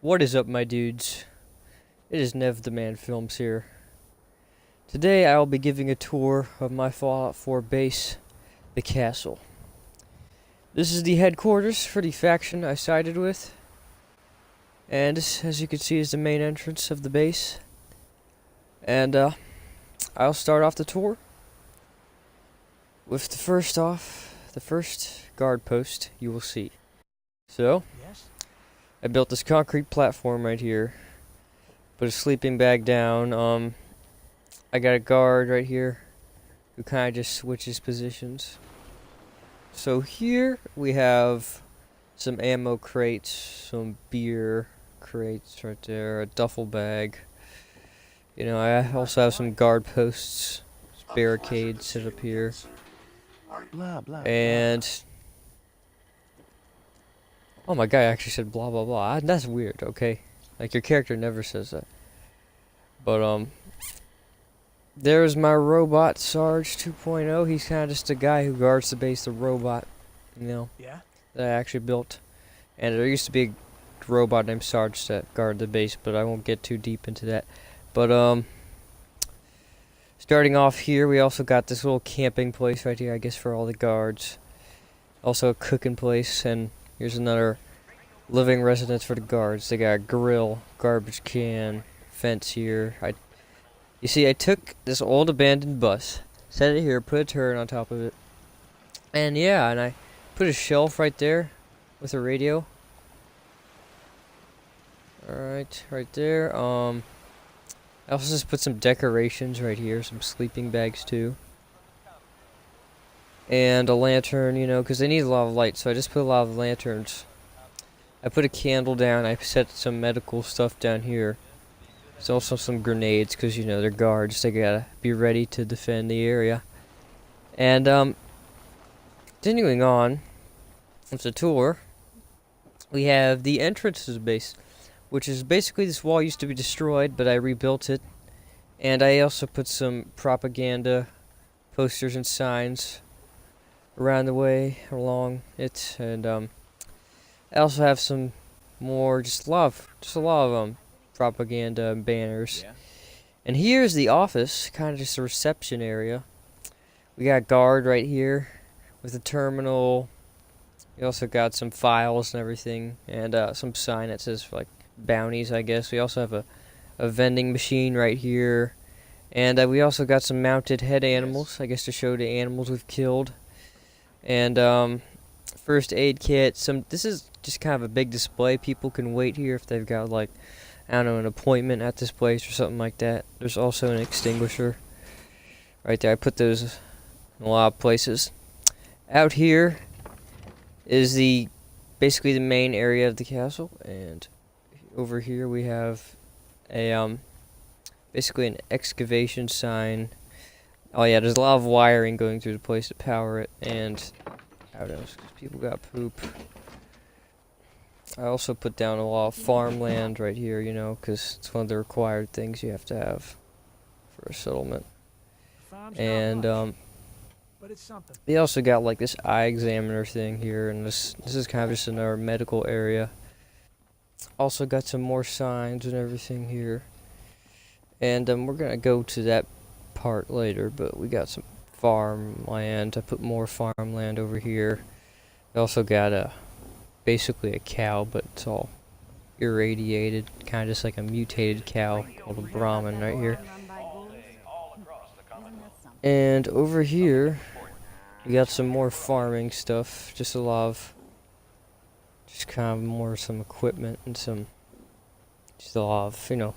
What is up, my dudes? It is Nev the Man Films here. Today I will be giving a tour of my Fallout 4 base, the castle. This is the headquarters for the faction I sided with, and this, as you can see, is the main entrance of the base. And I'll start off the tour with the first guard post you will see. So, I built this concrete platform right here. Put a sleeping bag down. I got a guard right here who kind of just switches positions. So here we have some ammo crates, some beer crates right there, a duffel bag. You know, I also have some guard posts, barricades set up here. And oh, my guy actually said blah blah blah. That's weird, okay? Like, your character never says that. But there's my robot Sarge 2.0. He's kind of just a guy who guards the base, the robot, you know, that I actually built. And there used to be a robot named Sarge that guarded the base, but I won't get too deep into that. But starting off here, we also got this little camping place right here, I guess, for all the guards. Also a cooking place, and here's another living residence for the guards. They got a grill, garbage can, fence here. You see, I took this old abandoned bus, set it here, put a turret on top of it, and yeah, and I put a shelf right there with a radio. Alright, right there. I also just put some decorations right here, some sleeping bags too. And a lantern, you know, because they need a lot of light, so I just put a lot of lanterns. I put a candle down, I set some medical stuff down here. There's also some grenades, because, you know, they're guards, they gotta be ready to defend the area. And, continuing on with the tour, we have the entrance to the base, which is basically, this wall used to be destroyed, but I rebuilt it. And I also put some propaganda posters and signs around the way, along it, and, I also have some more, just a lot of propaganda and banners. Yeah. And here's the office, kind of just a reception area. We got guard right here with a terminal. We also got some files and everything, and some sign that says like bounties, I guess. We also have a vending machine right here, and we also got some mounted head animals, I guess, to show the animals we've killed. And first aid kit. This is just kind of a big display. People can wait here if they've got, like, I don't know, an appointment at this place or something like that. There's also an extinguisher right there. I put those in a lot of places. Out here is basically the main area of the castle, and over here we have a basically an excavation sign. Oh yeah, there's a lot of wiring going through the place to power it, and what else? 'Cause people got poop. I also put down a lot of farmland right here, you know, because it's one of the required things you have to have for a settlement. And we also got like this eye examiner thing here, and this is kind of just another medical area. Also got some more signs and everything here. And we're gonna go to that part later, but we got some farmland. I put more farmland over here. We also got basically a cow, but it's all irradiated, kind of just like a mutated cow called a Brahmin right here. And over here we got some more farming stuff, just a lot of kind of more some equipment and just a lot of, you know,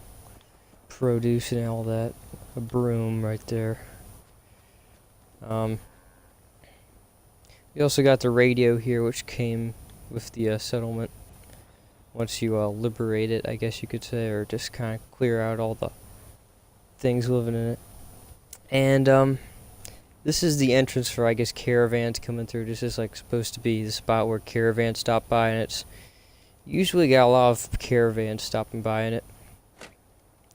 produce and all that. A broom right there. We also got the radio here, which came with the settlement. Once you liberate it, I guess you could say, or just kind of clear out all the things living in it. And this is the entrance for, I guess, caravans coming through. This is like supposed to be the spot where caravans stop by, and it's usually got a lot of caravans stopping by in it.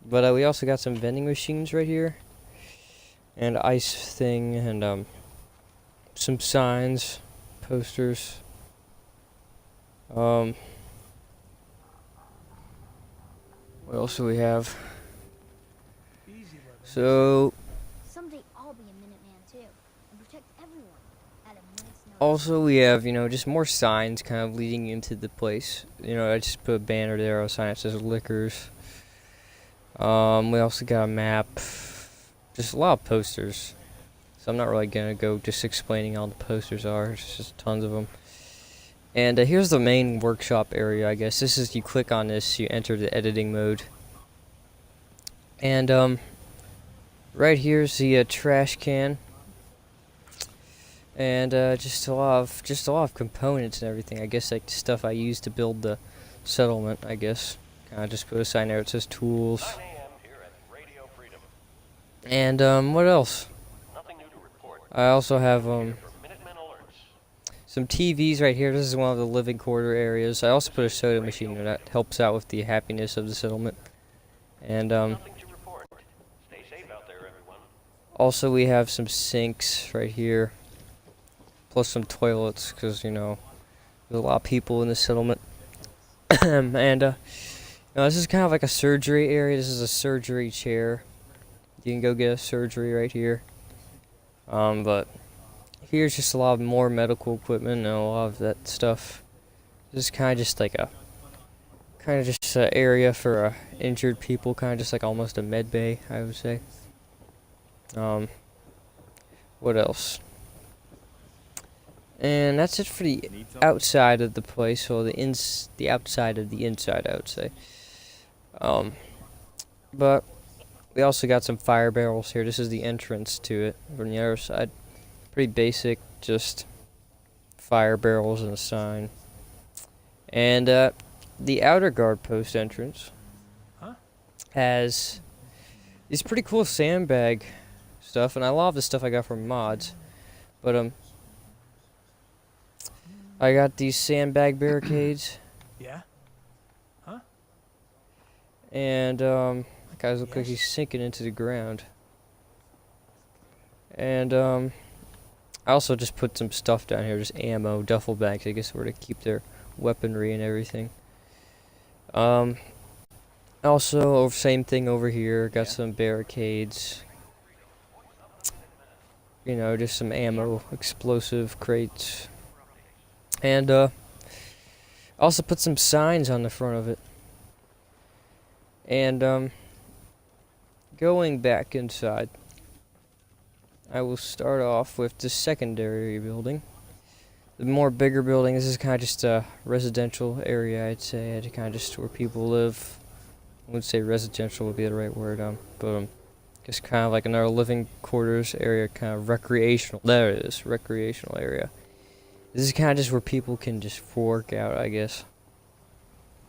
But we also got some vending machines right here, and ice thing, and some signs, posters. What else do we have? Easy living. So, Someday I'll be a Minuteman too, and protect everyone at a minute's notice. also we have, just more signs kind of leading into the place. I just put a banner there, a sign that says Liquors. We also got a map. Just a lot of posters. So I'm not really gonna go just explaining all the posters are. There's just tons of them. And here's the main workshop area, I guess. This is, you click on this, you enter the editing mode. And right here's the trash can. And just a lot of components and everything. I guess like the stuff I used to build the settlement, I guess. I just put a sign there that says tools. And what else? I also have some TVs right here. This is one of the living quarter areas. I also put a soda machine there that helps out with the happiness of the settlement. And also we have some sinks right here, plus some toilets, because there's a lot of people in the settlement. And this is kind of like a surgery area. This is a surgery chair. You can go get a surgery right here. But here's just a lot of more medical equipment and a lot of that stuff. This is kind of just like an area for injured people, kind of just like almost a med bay, I would say. What else? And that's it for the outside of the place, or the outside of the inside, I would say. But we also got some fire barrels here. This is the entrance to it. From the other side, pretty basic, just fire barrels and a sign. And the outer guard post entrance has these pretty cool sandbag stuff, and I love the stuff I got from mods. But I got these sandbag barricades. Yeah? Huh? And that guy looks like he's sinking into the ground. And I also just put some stuff down here, just ammo, duffel bags, I guess, where to keep their weaponry and everything. Also, same thing over here, got some barricades. Just some ammo, explosive crates. And also put some signs on the front of it. And going back inside, I will start off with the secondary building. The more bigger building, this is kind of just a residential area, I'd say. It's kind of just where people live. I wouldn't say residential would be the right word, but just kind of like another living quarters area, kind of recreational. There it is, recreational area. This is kind of just where people can just work out, I guess.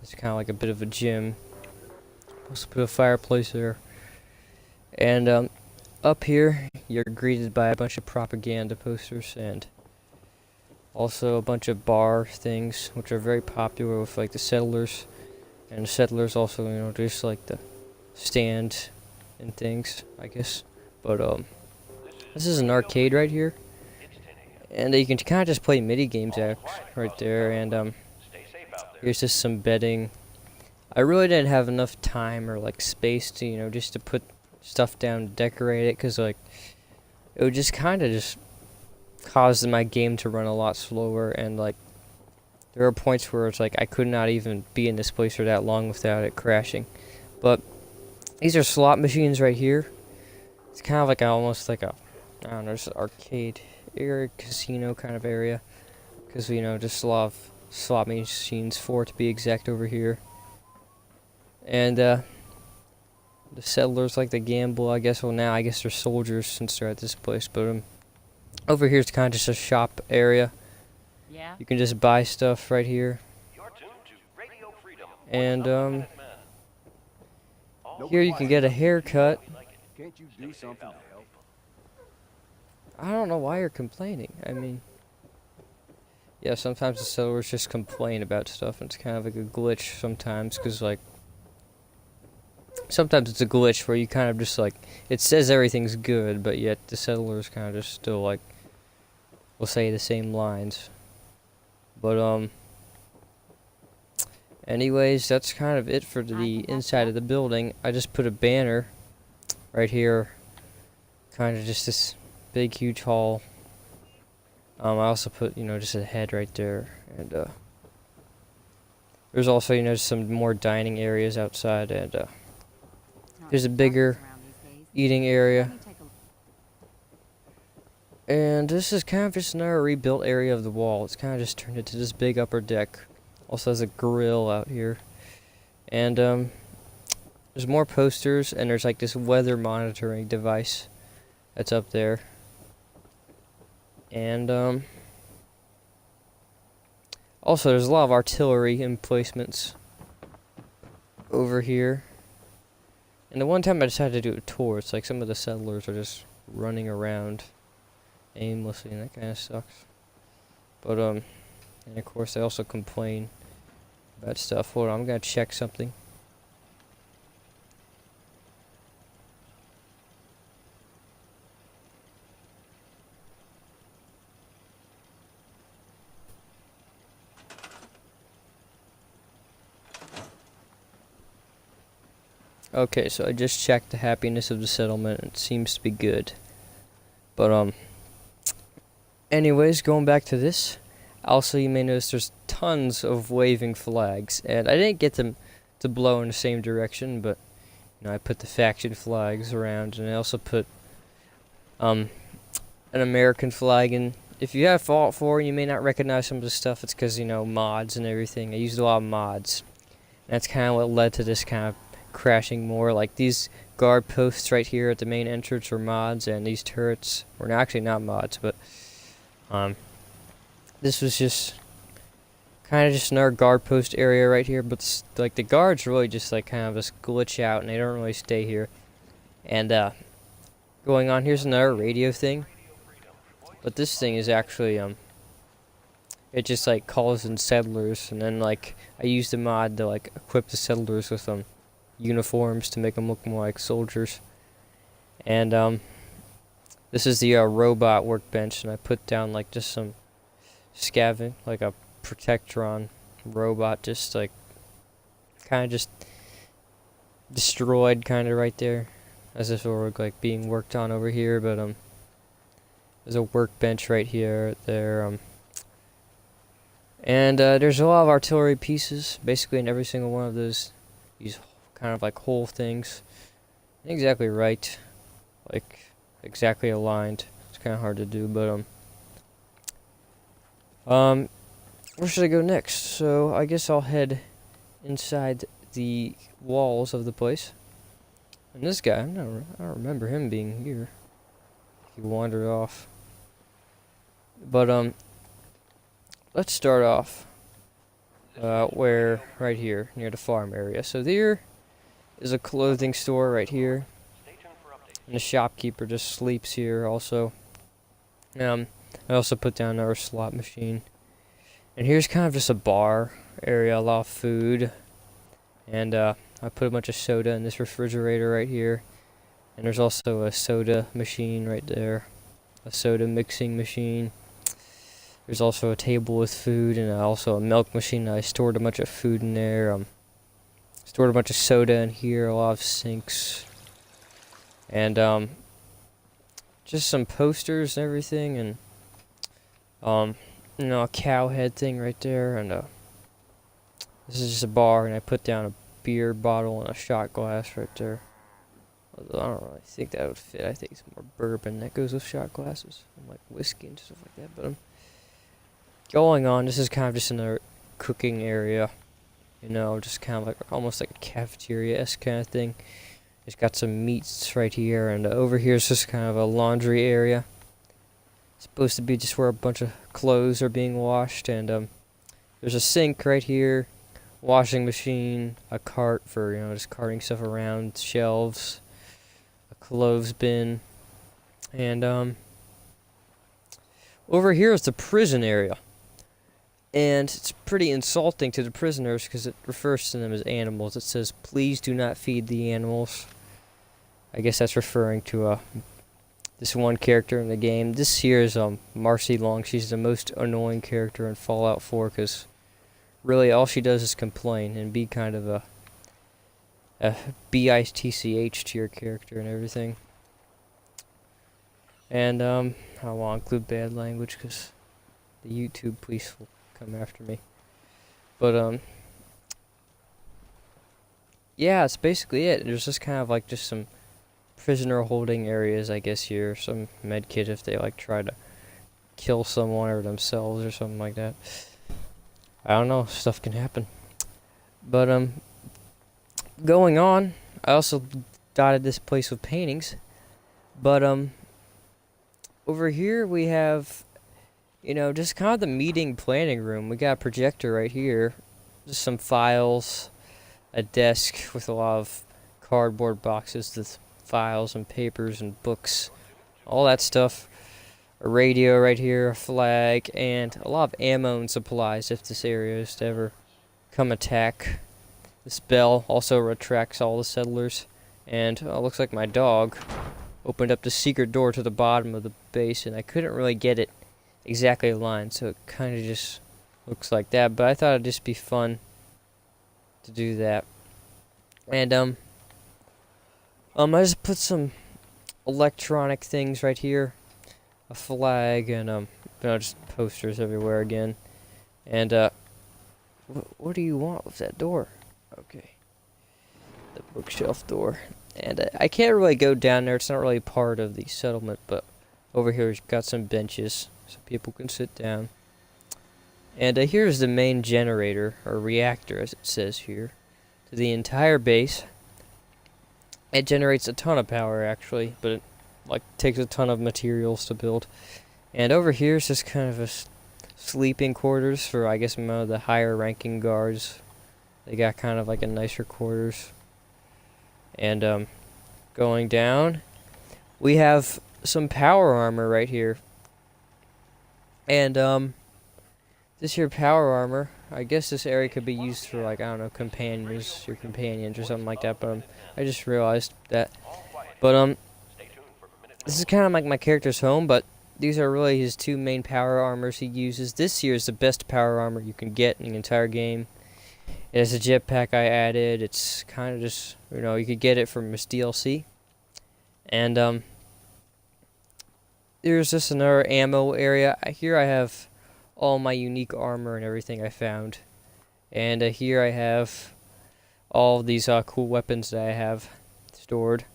It's kind of like a bit of a gym. Also put a fireplace there. And up here, you're greeted by a bunch of propaganda posters and also a bunch of bar things, which are very popular with like the settlers. And the settlers also, just like the stand and things, I guess. But this is an arcade right here. And you can kind of just play mini games right there. And here's just some bedding. I really didn't have enough time or like space to, just to put stuff down to decorate it, because like it would just kind of just cause my game to run a lot slower, and like there are points where it's like I could not even be in this place for that long without it crashing. But these are slot machines right here. It's kind of like almost like I don't know, just an arcade area, casino kind of area, because just a lot of slot machines, 4 to be exact, over here. And the settlers like to gamble, I guess. Well, now I guess they're soldiers since they're at this place. But over here is kind of just a shop area. Yeah. You can just buy stuff right here. And here you can get a haircut. Can't you do something to help? I don't know why you're complaining. I mean, yeah, sometimes the settlers just complain about stuff, and it's kind of like a glitch sometimes, because like sometimes it's a glitch where you kind of just like, it says everything's good, but yet the settlers kind of just still like will say the same lines. But Anyways, that's kind of it for the inside of the building. I just put a banner right here, kind of just this big huge hall. I also put, you know, just a head right there, and there's also, you know, some more dining areas outside, and there's a bigger eating area. And this is kind of just another rebuilt area of the wall. It's kind of just turned into this big upper deck. Also has a grill out here. And there's more posters, and there's like this weather monitoring device that's up there. And also there's a lot of artillery emplacements over here. And the one time I decided to do a tour, it's like some of the settlers are just running around aimlessly, and that kind of sucks. But and of course they also complain about stuff. Hold on, I'm gonna check something. Okay, so I just checked the happiness of the settlement, and it seems to be good. But anyways, going back to this, also you may notice there's tons of waving flags, and I didn't get them to blow in the same direction, but you know, I put the faction flags around, and I also put an American flag. And if you have Fallout 4 and you may not recognize some of the stuff, it's because, you know, mods and everything. I used a lot of mods. And that's kind of what led to this kind of crashing more. Like these guard posts right here at the main entrance were mods, and these turrets were actually not mods, but this was just kind of just another guard post area right here. But like the guards really just like kind of just glitch out, and they don't really stay here. And going on, here's another radio thing, but this thing is actually it just like calls in settlers, and then like I used the mod to like equip the settlers with uniforms to make them look more like soldiers. And this is the robot workbench, and I put down like just some scavenge, like a Protectron robot, just like kind of just destroyed kind of right there, as if it were like being worked on over here. But there's a workbench right here, there, and there's a lot of artillery pieces basically in every single one of these kind of like whole things. Not exactly right, like exactly aligned. It's kind of hard to do, but where should I go next? So I guess I'll head inside the walls of the place. And this guy, I don't remember him being here. He wandered off. But let's start off where right here near the farm area. So there is a clothing store right here, and the shopkeeper just sleeps here also. I also put down our slot machine, and here's kind of just a bar area, a lot of food, and I put a bunch of soda in this refrigerator right here, and there's also a soda machine right there, a soda mixing machine. There's also a table with food, and also a milk machine. I stored a bunch of food in there. Stored a bunch of soda in here, a lot of sinks, and just some posters and everything, and you know, a cow head thing right there, and this is just a bar, and I put down a beer bottle and a shot glass right there. Although I don't really think that would fit. I think it's more bourbon that goes with shot glasses, and like whiskey and stuff like that. But going on, this is kind of just another cooking area. You know, just kind of like almost like a cafeteria-esque kind of thing. It's got some meats right here, and over here is just kind of a laundry area. It's supposed to be just where a bunch of clothes are being washed, and there's a sink right here, washing machine, a cart for, you know, just carting stuff around, shelves, a clothes bin, and over here is the prison area. And it's pretty insulting to the prisoners because it refers to them as animals. It says, "Please do not feed the animals." I guess that's referring to this one character in the game. This here is Marcy Long. She's the most annoying character in Fallout 4 because really all she does is complain and be kind of a bitch to your character and everything. And I won't include bad language because the YouTube police will come after me. But yeah, that's basically it. There's just kind of like just some prisoner holding areas, I guess, here. Some med kit if they like try to kill someone or themselves or something like that. I don't know, stuff can happen. But going on, I also dotted this place with paintings. But over here we have, you know, just kind of the meeting planning room. We got a projector right here, just some files, a desk with a lot of cardboard boxes with files and papers and books, all that stuff. A radio right here, a flag, and a lot of ammo and supplies if this area is to ever come attack. This bell also retracts all the settlers. And looks like my dog opened up the secret door to the bottom of the base, and I couldn't really get it exactly aligned, so it kind of just looks like that. But I thought it'd just be fun to do that. And I just put some electronic things right here. A flag and you know, just posters everywhere again. And what do you want with that door? Okay, the bookshelf door. And I can't really go down there. It's not really part of the settlement, but over here we've got some benches so people can sit down. And here's the main generator or reactor, as it says here, to the entire base. It generates a ton of power actually, but it like takes a ton of materials to build. And over here is just kind of a sleeping quarters for, I guess, one of the higher ranking guards. They got kind of like a nicer quarters. And going down, we have some power armor right here. And this here power armor, I guess this area could be used for, like, I don't know, your companions or something like that. But I just realized that. But this is kind of like my character's home, but these are really his two main power armors he uses. This here is the best power armor you can get in the entire game. It has a jetpack I added. It's kind of just, you know, you could get it from this DLC. And there's just another ammo area. Here I have all my unique armor and everything I found. And here I have all of these cool weapons that I have stored.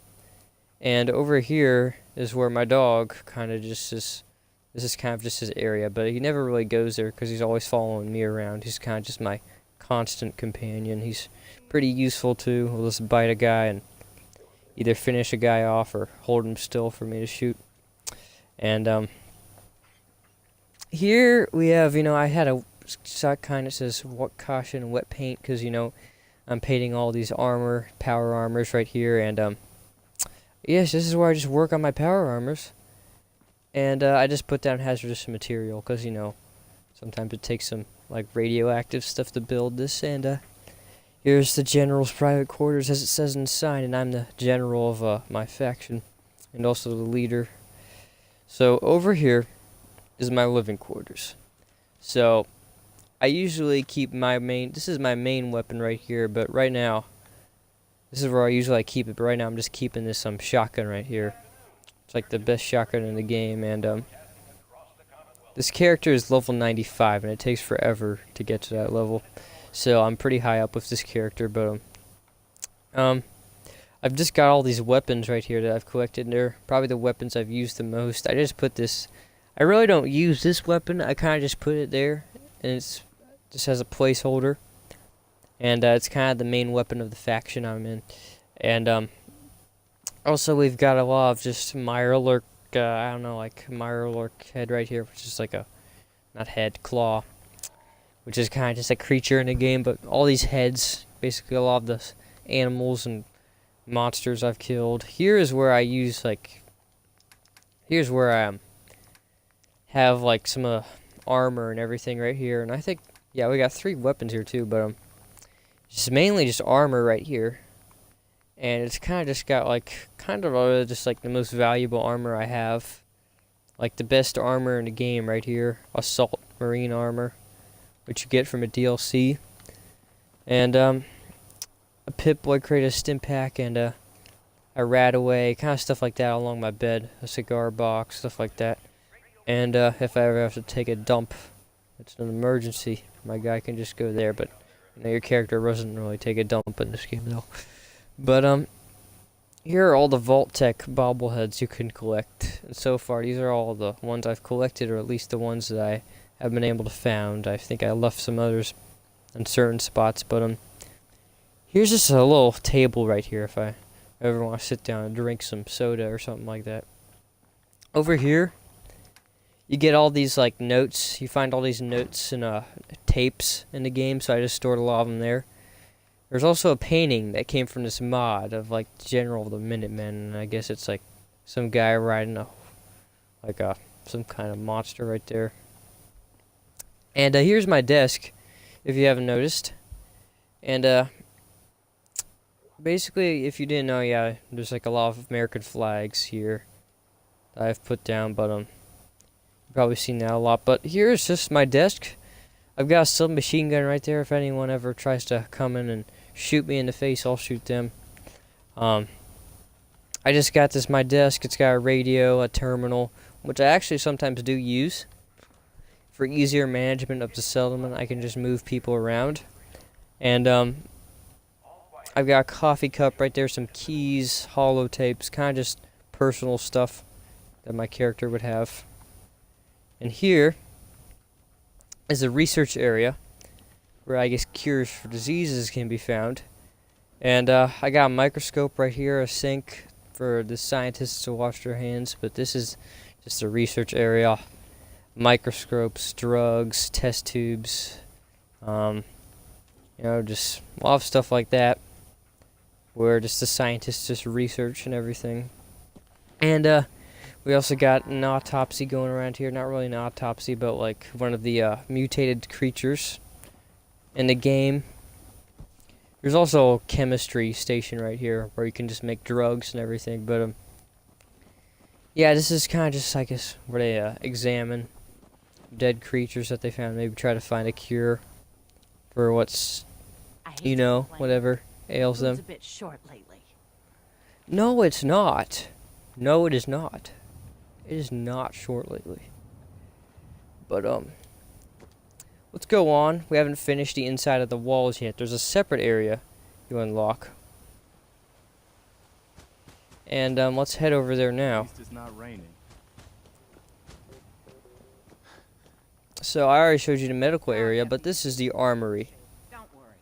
And over here is where my dog kind of just is. This is kind of just his area, but he never really goes there because he's always following me around. He's kind of just my constant companion. He's pretty useful too. He'll just bite a guy and either finish a guy off or hold him still for me to shoot. And here we have, you know, I had a kind of says what caution wet paint because, you know, I'm painting all these power armors right here. And yes, this is where I just work on my power armors. And I just put down hazardous material because, you know, sometimes it takes some like radioactive stuff to build this. And here's the general's private quarters, as it says in the sign, and I'm the general of my faction and also the leader. So over here is my living quarters. So I usually keep my this is my main weapon right here, but right now this is where I usually keep it, but right now I'm just keeping this shotgun right here. It's like the best shotgun in the game. And this character is level 95, and it takes forever to get to that level. So I'm pretty high up with this character, but I've just got all these weapons right here that I've collected, and they're probably the weapons I've used the most. I just put this, I really don't use this weapon, I kind of just put it there, and it's just as a placeholder. And it's kind of the main weapon of the faction I'm in. And also we've got a lot of just Mirelurk, I don't know, like Mirelurk head right here, which is like a, not head, claw, which is kind of just a creature in the game, but all these heads, basically a lot of the animals and monsters I've killed. Here is where I use, like, here's where I have, like, some armor and everything right here, and I think, yeah, we got 3 weapons here too, but it's mainly just armor right here. And it's kind of just got, like, just, like, the most valuable armor I have. Like, the best armor in the game right here. Assault Marine armor. which you get from a DLC, and a Pip-Boy crate, a stim pack, and a Radaway, kind of stuff like that along my bed, a cigar box, stuff like that. And if I ever have to take a dump, it's an emergency, my guy can just go there, but you know, your character doesn't really take a dump in this game though. But here are all the Vault-Tec bobbleheads you can collect. And so far, these are all the ones I've collected, or at least the ones that I have been able to found. I think I left some others in certain spots, but here's just a little table right here if I ever want to sit down and drink some soda or something like that. Over here, you get all these like notes. You find all these notes and tapes in the game, so I just stored a lot of them there. There's also a painting that came from this mod of like General the Minutemen, and I guess it's like some guy riding some kind of monster right there. And here's my desk, if you haven't noticed. And basically, if you didn't know, yeah, there's like a lot of American flags here that I've put down, but you've probably seen that a lot. But here's just my desk. I've got a submachine gun right there. If anyone ever tries to come in and shoot me in the face, I'll shoot them. I just got this my desk. It's got a radio, a terminal, which I actually sometimes do use for easier management of the settlement. I can just move people around. And I've got a coffee cup right there, some keys, holotapes, kind of just personal stuff that my character would have. And here is a research area where I guess cures for diseases can be found. And I got a microscope right here, a sink for the scientists to wash their hands, but this is just a research area. Microscopes, drugs, test tubes, you know, just a lot of stuff like that, where just the scientists just research and everything. And we also got an autopsy going around here. Not really an autopsy, but like one of the mutated creatures in the game. There's also a chemistry station right here where you can just make drugs and everything. But yeah, this is kind of just, I guess, where they examine dead creatures that they found. Maybe try to find a cure for what's, you know, whatever ails them. A bit short lately. No, it's not. No, it is not. It is not short lately. But let's go on. We haven't finished the inside of the walls yet. There's a separate area you unlock. And let's head over there now. At least it's not raining. So I already showed you the medical area, but this is the armory. Don't worry.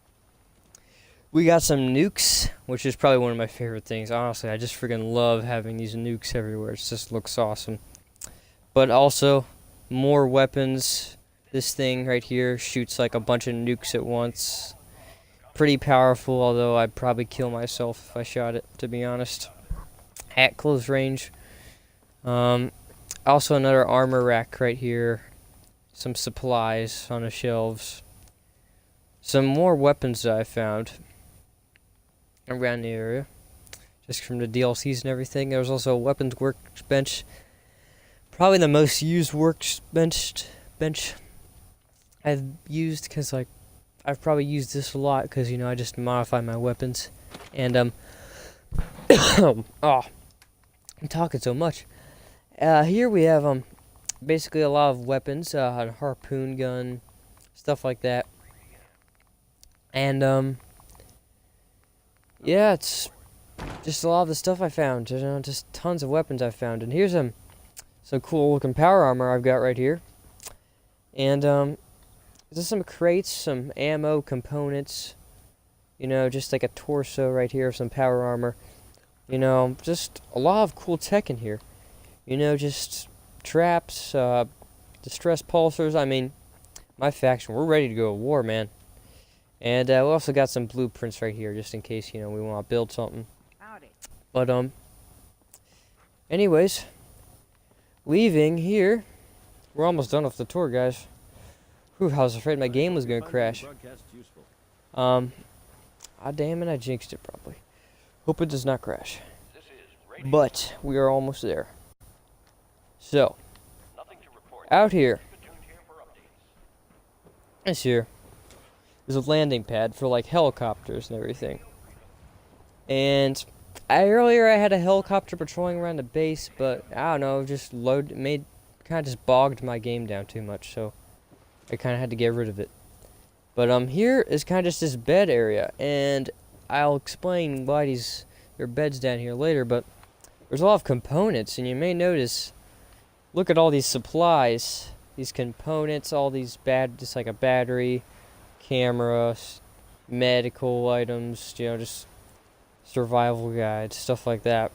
We got some nukes, which is probably one of my favorite things. Honestly, I just freaking love having these nukes everywhere. It just looks awesome. But also, more weapons. This thing right here shoots like a bunch of nukes at once. Pretty powerful, although I'd probably kill myself if I shot it, to be honest. At close range. Also another armor rack right here. Some supplies on the shelves. Some more weapons that I found around the area, just from the DLCs and everything. There was also a weapons workbench. Probably the most used workbench I've used, because like I've probably used this a lot because, you know, I just modify my weapons. And oh, I'm talking so much. Here we have basically a lot of weapons, a harpoon gun, stuff like that. And yeah, it's just a lot of the stuff I found. You know, just tons of weapons I found. And here's some cool looking power armor I've got right here. And there's some crates, some ammo components. You know, just like a torso right here of some power armor. You know, just a lot of cool tech in here. You know, just traps, distress pulsers. I mean, my faction, we're ready to go to war, man. And we also got some blueprints right here, just in case, you know, we want to build something. Howdy. But anyways, leaving here. We're almost done with the tour, guys. Whew, I was afraid my game was gonna crash. Ah, damn it, I jinxed it probably. Hope it does not crash. But we are almost there. So, out here This here is a landing pad for like helicopters and everything. And earlier I had a helicopter patrolling around the base, but I don't know, just kind of just bogged my game down too much, so I kind of had to get rid of it. But here is kind of just this bed area, and I'll explain why there are beds down here later, but there's a lot of components, and you may notice, look at all these supplies, these components, all these just like a battery, camera, medical items, just survival guides, stuff like that.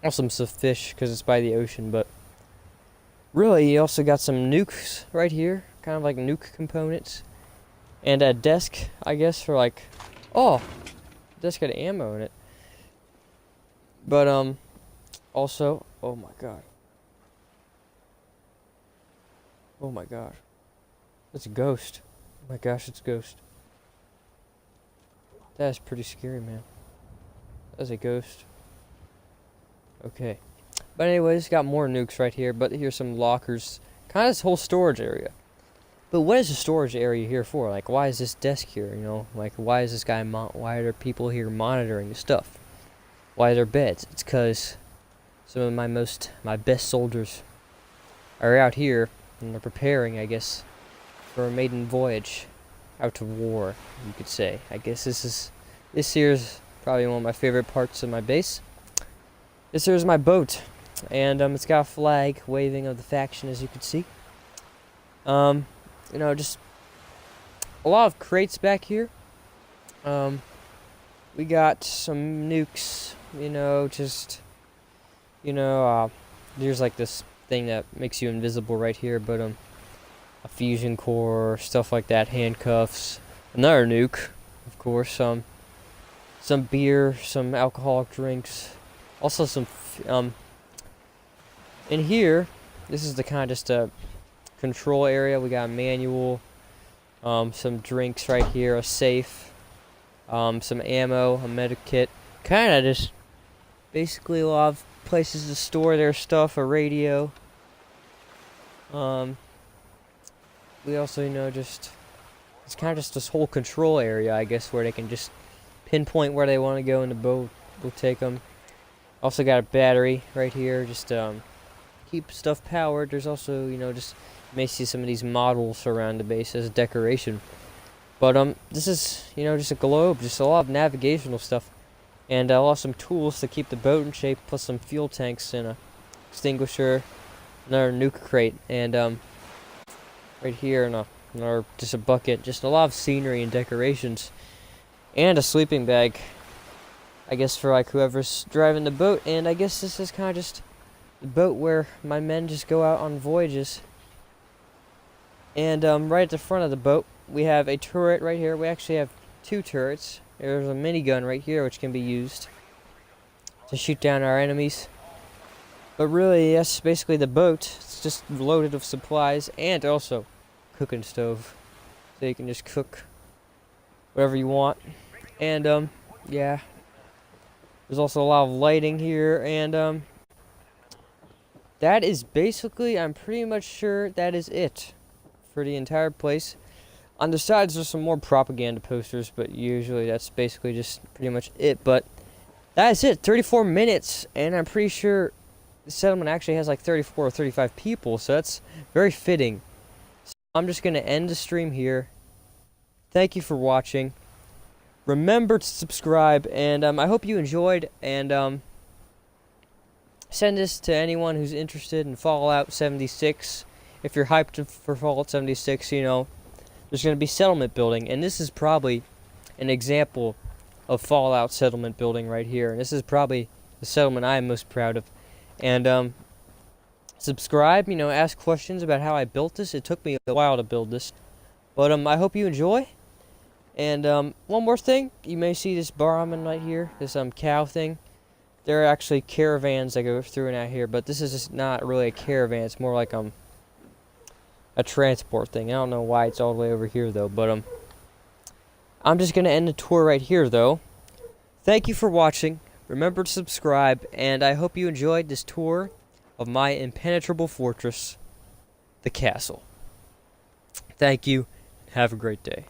Also some fish because it's by the ocean, but really you also got some nukes right here, kind of like nuke components, and a desk, I guess, for like, desk got ammo in it. But also, oh my god, it's a ghost. Oh my gosh, it's a ghost. That's pretty scary, man. That's a ghost. Okay. But anyways, got more nukes right here, but here's some lockers. Kind of this whole storage area. But what is the storage area here for? Like, why is this desk here, Like, why is this guy, why are there people here monitoring the stuff? Why are there beds? It's because some of my best soldiers are out here, and they're preparing, I guess, for a maiden voyage out to war, you could say. I guess this here's probably one of my favorite parts of my base. This here's my boat, and it's got a flag waving of the faction, as you can see. Just a lot of crates back here. We got some nukes, there's like this thing that makes you invisible right here, but a fusion core, stuff like that, handcuffs, another nuke, of course, some beer, some alcoholic drinks, also some in here, this is the kind of just a control area. We got a manual, some drinks right here, a safe, some ammo, a medikit, kind of just basically a lot of places to store their stuff, a radio. We also, it's kind of just this whole control area, I guess, where they can just pinpoint where they want to go, and the boat will take them. Also got a battery right here, just keep stuff powered. There's also, just you may see some of these models around the base as decoration. But this is, just a globe, just a lot of navigational stuff, and some tools to keep the boat in shape, plus some fuel tanks and a extinguisher, another nuke crate, and right here, another just a bucket, just a lot of scenery and decorations, and a sleeping bag, I guess, for like whoever's driving the boat. And I guess this is kind of just the boat where my men just go out on voyages. And right at the front of the boat, we have a turret right here. We actually have two turrets. There's a minigun right here, which can be used to shoot down our enemies. But really, that's basically the boat. It's just loaded with supplies, and also cooking stove, so you can just cook whatever you want. And yeah, there's also a lot of lighting here, and that is basically, I'm pretty much sure that is it for the entire place. On the sides there's some more propaganda posters, but usually that's basically just pretty much it. But that is it, 34 minutes, and I'm pretty sure the settlement actually has like 34 or 35 people, so that's very fitting. So I'm just going to end the stream here. Thank you for watching. Remember to subscribe, and I hope you enjoyed, and send this to anyone who's interested in Fallout 76. If you're hyped for Fallout 76, there's going to be settlement building, and this is probably an example of Fallout settlement building right here, and this is probably the settlement I'm most proud of. And subscribe, ask questions about how I built this. It took me a while to build this, but I hope you enjoy. And one more thing, you may see this barman right here, this cow thing. There are actually caravans that go through and out here, but this is just not really a caravan. It's more like a transport thing. I don't know why it's all the way over here though, but I'm just gonna end the tour right here though. Thank you for watching. Remember to subscribe, and I hope you enjoyed this tour of my impenetrable fortress, the castle. Thank you, Have a great day.